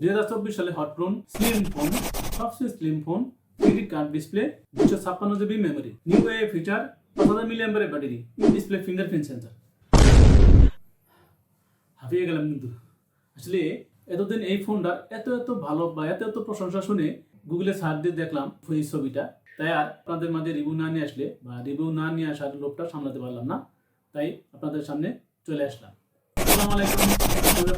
2024 সালে hot phone, slim phone, সবচেয়ে slim phone, 3D curve display, 256 GB memory, new A feature, 5000 milliampere battery, in display fingerprint sensor. হাঁপিয়ে গেলাম কিন্তু আসলে এতদিন এই ফোনটার এত ভালো বা এত প্রশংসা শুনে গুগলে সার্চ দিয়ে দেখলাম এই ছবিটা, তাই আর আপনাদের মাঝে রিভিউ না নিয়ে আসলে বা রিভিউ না নিয়ে আসার লোভটা সামলাতে পারলাম না, তাই আপনাদের সামনে চলে আসলাম। আসসালামু আলাইকুম, সবাই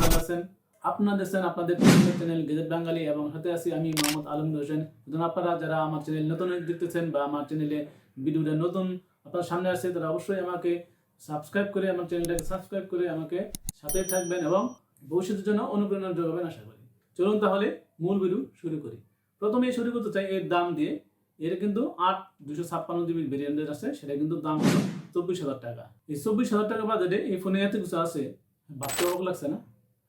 ভালো আছেন? আপনারা দেখছেন আপনাদের চ্যানেল গেজেট বাঙালি এবং সাথে আছি আমি মোহাম্মদ আলমগীর হোসেন। আপনারা যারা আমার চ্যানেল নতুন দেখতেছেন বা আমার চ্যানেলে ভিডিওটা নতুন আপনার সামনে আসছে, তারা অবশ্যই আমাকে সাবস্ক্রাইব করে আমার চ্যানেলটাকে সাবস্ক্রাইব করে আমাকে সাথে থাকবেন এবং ভবিষ্যতের জন্য অনুপ্রেরণা যোগাবেন আশা করি। চলুন তাহলে মূল ভিডিও শুরু করি। প্রথমে শুরু করতে চাই এর দাম দিয়ে। এর কিন্তু 256 জিবি ভেরিয়েন্টের আছে, সেটা কিন্তু দাম হলো 24,000 টাকা। এই 24,000 টাকা বাজেটে এই ফোনে এত কিছু আছে, ভাবতে অবাক লাগছে না?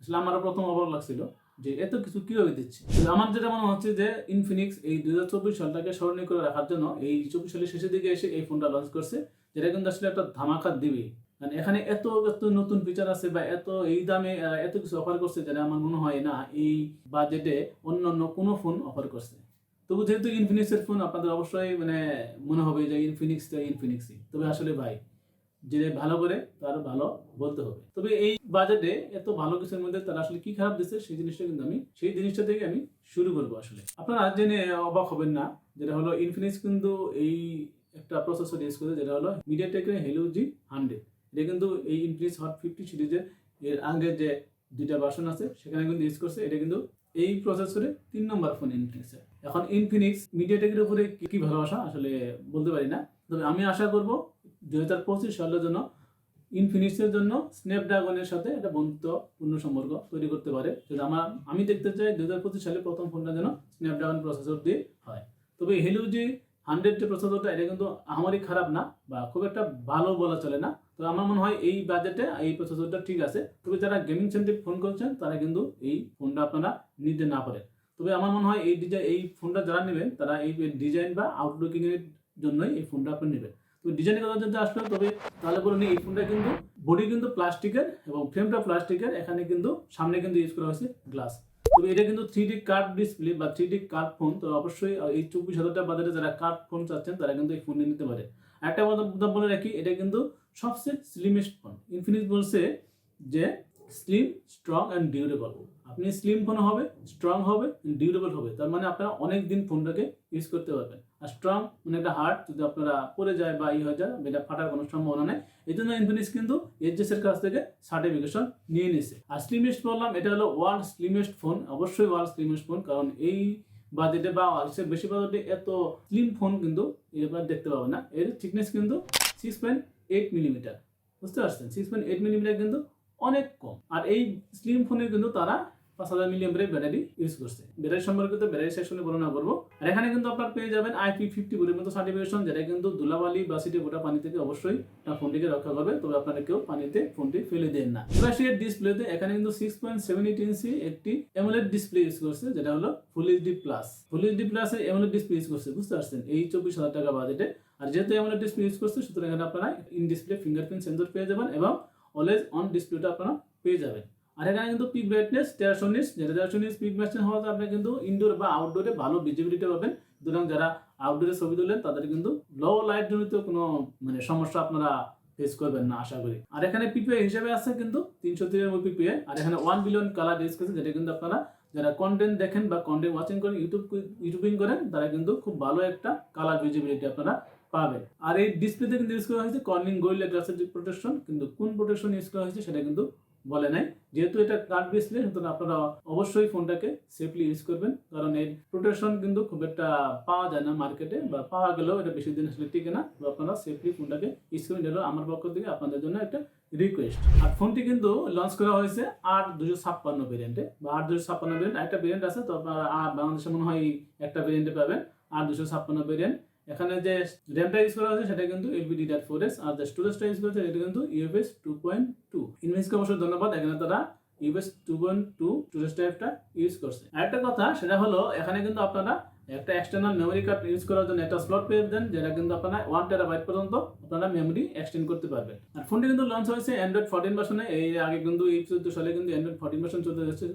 আসলে আমারও প্রথম অবাক লাগছিল যে এত কিছু কিভাবে দিচ্ছে। আমার যেটা মনে হচ্ছে যে ইনফিনিক্স এই 2024 সালটাকে স্মরণীয় করে রাখার জন্য এই 24 সালের শেষের দিকে এসে এই ফোনটা লঞ্চ করছে, যেটা কিন্তু আসলে একটা ধামাকা দিবে। মানে এখানে এত নতুন ফিচার আছে বা এই দামে এত কিছু অফার করছে, যেটা আমার মনে হয় না এই বাজেটে অন্য কোনো ফোন অফার করছে। তবু যেহেতু ইনফিনিক্সের ফোন, আপনাদের অবশ্যই মনে হবে যে ইনফিনিক্সই। তবে আসলে ভাই, যে ভালো করে তার ভালো বলতে হবে। তবে এই বাজেটে এত ভালো কিছুর মধ্যে তারা আসলে কি খারাপ দিচ্ছে সেই জিনিসটা থেকে আমি শুরু করবো। আসলে আপনারা জেনে অবাক হবেন না, যেটা হলো ইনফিনিক্স কিন্তু এই একটা প্রসেসর ইউজ করে, যেটা হলো মিডিয়াটেকের হেলিও G100। এটা কিন্তু এই ইনফিনিক্স হট 50 সিরিজের এর আগে যে দুইটা ভার্সন আছে সেখানে কিন্তু ইউজ করছে। এটা কিন্তু এই প্রসেসরে 3 নম্বর ফোন ইনফিনিক্সের। এখন ইনফিনিক্স মিডিয়াটেকের উপরে কি ভালোবাসা আসলে বলতে পারি না, তবে আমি আশা করব 2025 সালের জন্য ইনফিনিক্সের জন্য স্ন্যাপড্রাগনের সাথে একটা বন্ধুত্বপূর্ণ সম্পর্ক তৈরি করতে পারে। যদি আমি দেখতে চাই 2025 সালে প্রথম ফোনটা যেন স্ন্যাপড্রাগন প্রসেসর দিয়ে হয়। তবে হেলিও G100 যে প্রসেসরটা, এটা কিন্তু আমারই খারাপ না বা খুব একটা ভালো বলা চলে না। তো আমার মনে হয় এই বাজেটে এই প্রসেসরটা ঠিক আছে। তবে যারা গেমিং সেন্ট্রিক ফোন করছেন তারা কিন্তু এই ফোনটা আপনারা নিতে না পারেন। তবে আমার মনে হয় এই ফোনটা যারা নেবেন তারা এই ডিজাইন বা আউটলুকিং এর জন্যই এই ফোনটা আপনি নেবেন। তো ডিজাইনের কথা যদি আসলে, তবে তাহলে বলে এই ফোনটা কিন্তু বডি কিন্তু প্লাস্টিকের এবং ফ্রেমটা প্লাস্টিকের। এখানে কিন্তু সামনে কিন্তু ইউজ করা হয়েছে গ্লাস। তবে এটা কিন্তু 3D কার্ভ ডিসপ্লে বা 3D কার্ভ ফোন। তো অবশ্যই এই 24,000 টাকা বাজারে যারা কার্ভ ফোন চাচ্ছেন তারা কিন্তু এই ফোন নিতে পারে। একটা কথা বলে রাখি, এটা কিন্তু সবচেয়ে স্লিমেস্ট ফোন। ইনফিনিক্স বলছে যে স্লিম, স্ট্রং অ্যান্ড ডিউরেবল। আপনি স্লিম ফোন হবে, স্ট্রং হবে, ডিউরেবল হবে। তার মানে আপনারা অনেক দিন ফোনটাকে ইউজ করতে পারবেন। আর স্ট্রং মানে একটা হার্ড, যদি আপনারা পড়ে যায় বা হয়ে যায়, এটা ফাটার কোনো সম্ভাবনা নেই। এই জন্য ইনফিনিক্স কিন্তু এইচএস এর কাছ থেকে সার্টিফিকেশন নিয়ে নিছে। আর স্লিমেস্ট বললাম, এটা হলো ওয়ার্ল্ড স্লিমেস্ট ফোন। অবশ্যই ওয়ার্ল্ড স্লিমেস্ট ফোন, কারণ এই বাজেটে বা বেশি বাজেটে এত স্লিম ফোন কিন্তু এবার দেখতে পাবেন না। এর থিকনেস কিন্তু 6.8 মিলিমিটার। বুঝতে পারছেন? 6.8 মিলিমিটার কিন্তু অনেক কম। আর এই স্লিম ফোনে কিন্তু তারা 5000 মিলিঅ্যাম্পিয়ারের ব্যাটারি ইউজ করছে। ব্যাটারি সম্পর্কিত ব্যাটারি সেকশনে বর্ণনা করবো। আর এখানে কিন্তু আপনার পেয়ে যাবেন IP50 বলের মতো সার্টিফিকেশন, যেটা কিন্তু ধুলাবালি বা সিটে গোটা পানি থেকে অবশ্যই ফোনটিকে রক্ষা করবে। তবে আপনারা কেউ পানিতে ফোনটি ফেলে দেন না। এর ডিসপ্লেতে এখানে কিন্তু 6.78 ইঞ্চি একটি অ্যামোলেড ডিসপ্লে ইউজ করছে, যেটা হলো ফুল এইচডি প্লাস এর অ্যামোলেড ডিসপ্লে ইউজ করছে। বুঝতে পারছেন? এই 24,000 টাকা বাজেটে। আর যেহেতু অ্যামোলেড ডিসপ্লে ইউজ করছে, সুতরাং এখানে আপনারা ইন ডিসপ্লে ফিঙ্গারপ্রিন্ট সেন্সর পেয়ে যাবেন এবং অলওয়েজ অন ডিসপ্লেটা আপনারা পেয়ে যাবেন। আর এখানে কিন্তু পিক ব্রাইটনেস 1300 নিটস, যেটা 1300 নিটস পিক ব্রাইটনেস হওয়াতে আপনি কিন্তু ইনডোর বা আউটডোরে ভালো ভিজিবিলিটি পাবেন। সুতরাং যারা আউটডোরে ছবি তোলেন তাদের কিন্তু লো লাইট জনিত কোনো সমস্যা আপনারা ফেস করবেন না আশা করি। আর এখানে পিপিআই হিসেবে আছে কিন্তু 393 পিপিআই। আর এখানে 1 বিলিয়ন কালার ইউজ করছে, যেটা কিন্তু আপনারা যারা কন্টেন্ট দেখেন বা কন্টেন্ট ওয়াচিং করেন, ইউটিউবিং করেন, তারা কিন্তু খুব ভালো একটা কালার ভিজিবিলিটি আপনারা পাবেন। আর এই ডিসপ্লেতে কিন্তু ইউজ করা হয়েছে কর্নিং গরিলা গ্লাসের প্রোটেকশন, কিন্তু কোন প্রোটেকশন ইউজ করা হয়েছে সেটা কিন্তু বলে নাই। যেহেতু এটা কার্ভ ডিসপ্লে, সুতরাং আপনারা অবশ্যই ফোনটাকে সেফলি ইউজ করবেন, কারণ এর প্রোটেকশন কিন্তু খুব একটা পাওয়া যায় না মার্কেটে, বা পাওয়া গেলেও এটা বেশি দিন আসলে টিকে না। তো আপনারা সেফলি ফোনটাকে ইউজ করবেন, এটা আমার পক্ষ থেকে আপনাদের জন্য একটা রিকোয়েস্ট। আর ফোনটি কিন্তু লঞ্চ করা হয়েছে 8256 ভেরিয়েন্টে বা 8256 ভেরিয়েন্ট। একটা ভেরিয়েন্ট আছে, তো আপনারা বাংলাদেশে মনে হয় একটা ভেরিয়েন্টে পাবেন 8256 ভেরিয়েন্ট। এখানে যে র্যামটা ইউজ করা হয়েছে সেটা কিন্তু LPDDR4S, আর যে স্টোরেজটা ইউজ করেছে এটা কিন্তু UFS 2.2। ইনফিনিক্সকে অবশ্যই ধন্যবাদ, এখানে তারা UFS 2.2 স্টোরেজ টাইপটা ইউজ করছে। আরেকটা কথা সেটা হলো, এখানে কিন্তু আপনারা একটা এক্সটার্নাল মেমোরি কার্ড ইউজ করার জন্য একটা স্লট পেয়ে যাবেন, যেটা কিন্তু আপনারা 1 টেরাবাইট পর্যন্ত আপনারা মেমোরি এক্সটেন্ড করতে পারবেন। আর ফোনটি কিন্তু লঞ্চ হয়েছে অ্যান্ড্রয়েড 14 ভার্সনে। এই আগে কিন্তু এই 14 সালে কিন্তু অ্যান্ড্রয়েড 14 ভার্সন চলে যাচ্ছে,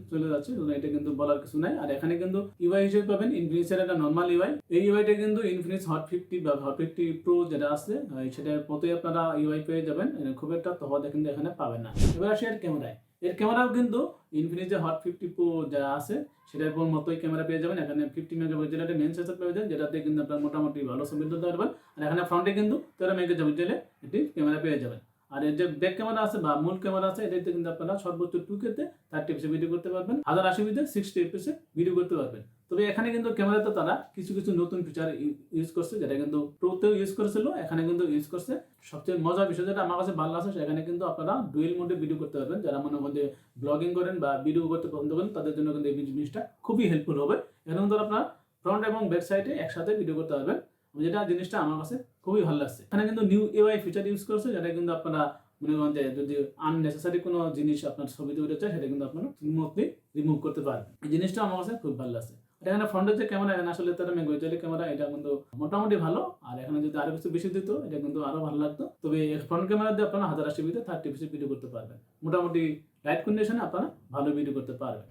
এটা কিন্তু বলার কিছু নাই। আর এখানে কিন্তু ইউআই হিসেবে পাবেন ইনফিনিক্সের একটা নর্মাল ইউআই। এই ইউআইটা কিন্তু ইনফিনিক্স হট 50 বা হট 50 প্রো যেটা আছে সেটার মতোই আপনারা ইউআই পেয়ে যাবেন, খুব একটা তফাৎ কিন্তু এখানে পাবেন না। এবার আসি এর ক্যামেরায়। এর ক্যামেরাও কিন্তু ইনফিনিক্সের হট 50 প্রো যা আছে সেটার মতোই ক্যামেরা পেয়ে যাবেন। এখানে 50 মেগাপিক্সেলের একটা মেইন সেন্সর পেয়ে যাবেন, যেটাতে কিন্তু আপনার মোটামুটি ভালো ছবি তুলতে পারবেন। আর এখানে ফ্রন্টে কিন্তু 13 মেগাপিক্সেলের একটি ক্যামেরা পেয়ে যাবেন। আর এর যে ব্যাক ক্যামেরা আছে বা মূল ক্যামেরা আছে, এটাতে কিন্তু আপনারা সর্বোচ্চ 2K তে 30 এফপিএস ভিডিও করতে পারবেন, 1080p তে 60 এফপিএস ভিডিও করতে পারবেন। তবে এখানে কিন্তু ক্যামেরাতে তারা কিছু কিছু নতুন ফিচার ইউজ করছে, যেটা কিন্তু প্রোতেও ইউজ করেছিল, এখানে কিন্তু ইউজ করছে। সবচেয়ে মজার বিষয় যেটা আমার কাছে ভালো আছে, সেখানে কিন্তু আপনারা ডুয়েল মোডে ভিডিও করতে পারবেন। যারা মনে মধ্যে ব্লগিং করেন বা ভিডিও করতে পছন্দ করেন, তাদের জন্য কিন্তু এই জিনিসটা খুবই হেল্পফুল হবে। এখানে কিন্তু আপনারা ফ্রন্ট এবং ব্যাক সাইডে একসাথে ভিডিও করতে পারবেন, যেটা জিনিসটা আমার কাছে খুবই ভালো লাগছে। এখানে কিন্তু নিউ এআই ফিচার ইউজ করছে, যেটা কিন্তু আপনারা মনে করেন যে যদি আননেসেসারি কোনো জিনিস আপনার ছবিতে উঠে যায়, সেটা কিন্তু আপনারা স্মুথলি রিমুভ করতে পারবেন। এই জিনিসটা আমার কাছে খুব ভালো লাগছে। এখানে ফ্রন্টের যে ক্যামেরা, এখানে আসলে তারা মেগাপিক্সেলের ক্যামেরা, এটা কিন্তু মোটামুটি ভালো। আর এখানে যদি আরো কিছু বেশি দিত, এটা কিন্তু আরো ভালো লাগতো। তবে ফ্রন্ট ক্যামেরা দিয়ে আপনারা 1080p তে 30 এফপিএস ভিডিও করতে পারবেন, মোটামুটি লাইট কন্ডিশনে আপনারা ভালো ভিডিও করতে পারবেন।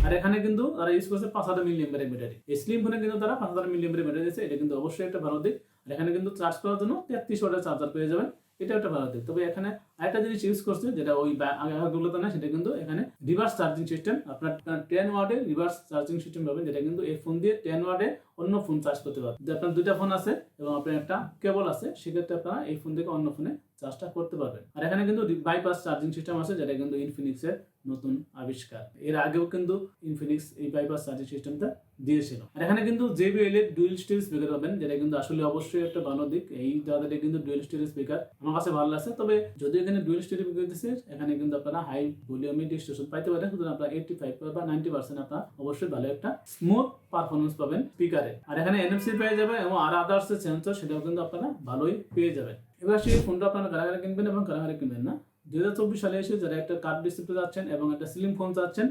আর এখানে কিন্তু তারা ইউজ করছে 5000 মিলিঅ্যাম্পিয়ারের ব্যাটারি। এই স্লিম ফোনে কিন্তু তারা 5000 মিলিঅ্যাম্পিয়ারের ব্যাটারি দিয়েছে, এটা কিন্তু অবশ্যই একটা ভালো দিক। আর এখানে কিন্তু চার্জ করার জন্য 33 ওয়াটের চার্জার পেয়ে যাবেন, এটা একটা ভালো দিক। তবে এখানে আরেকটা জিনিস ইউজ করছে, যেটা ওই আগেরগুলোতে না, সেটা কিন্তু এখানে রিভার্স চার্জিং সিস্টেম। আপনার 10 ওয়াটের রিভার্স চার্জিং সিস্টেম পাবেন, যেটা কিন্তু এই ফোন দিয়ে 10 ওয়াটে অন্য ফোন চার্জ করতে পারবেন। যদি আপনার দুইটা ফোন আছে এবং আপনার একটা কেবল আছে, সেক্ষেত্রে আপনারা এই ফোন থেকে অন্য ফোনে চার্জটা করতে পারবেন। আর এখানে কিন্তু বাইপাস চার্জিং সিস্টেম আছে, যেটা কিন্তু ইনফিনিক্সের নতুন আবিষ্কার। এর আগেও কিন্তু ইনফিনিক্স এই বাইপাস চার্জিং সিস্টেমটা দিয়েছিল। আর এখানে কিন্তু JBL এর ডুয়েল স্টিরিও স্পিকার পাবেন, যেটা কিন্তু আসলে অবশ্যই একটা ভালো দিক। এই জায়গাটা কিন্তু ডুয়েল স্টিরিও স্পিকার আমার কাছে ভালো লাগছে। তবে যদি এখানে ডুয়েল স্টিরিও স্পিকার দিচ্ছে, এখানে কিন্তু আপনারা হাই ভলিউমে ডিস্টরশন পাইতে পারেন, সুতরাং আপনারা 85 বা 90% আপনারা অবশ্যই ভালো একটা স্মুথ পারফরমেন্স পাবেন স্পিকারে। আর এখানে NFC পেয়ে যাবেন এবং আর আদার্স সেন্সর, সেটাও কিন্তু আপনারা ভালোই পেয়ে যাবেন। এবার সেই ফোনটা আপনারা কারাগারে কিনবেন এবং কারাগারে কিনবেন না। 2024 সালে এসে যারা একটা কার্ভ ডিসপ্লে চাচ্ছেন এবং একটা স্লিম ফোন চাচ্ছেন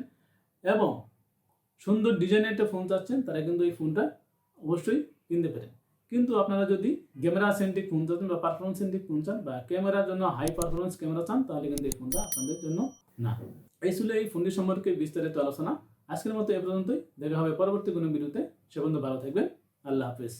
এবং সুন্দর ডিজাইনের একটা ফোন চাচ্ছেন, তারা কিন্তু এই ফোনটা অবশ্যই কিনতে পারেন। কিন্তু আপনারা যদি ক্যামেরা সেন্ট্রিক ফোন চান বা পারফরমেন্স সেন্ট্রিক ফোন চান বা ক্যামেরার জন্য হাই পারফরমেন্স ক্যামেরা চান, তাহলে কিন্তু এই ফোনটা আপনাদের জন্য না। এই ছিল এই ফোনটি সম্পর্কে বিস্তারিত আলোচনা। আজকের মতো এ পর্যন্তই। দেখা হবে পরবর্তী কোনো ভিডিওতে। সে পর্যন্ত ভালো থাকবেন। আল্লাহ হাফেজ।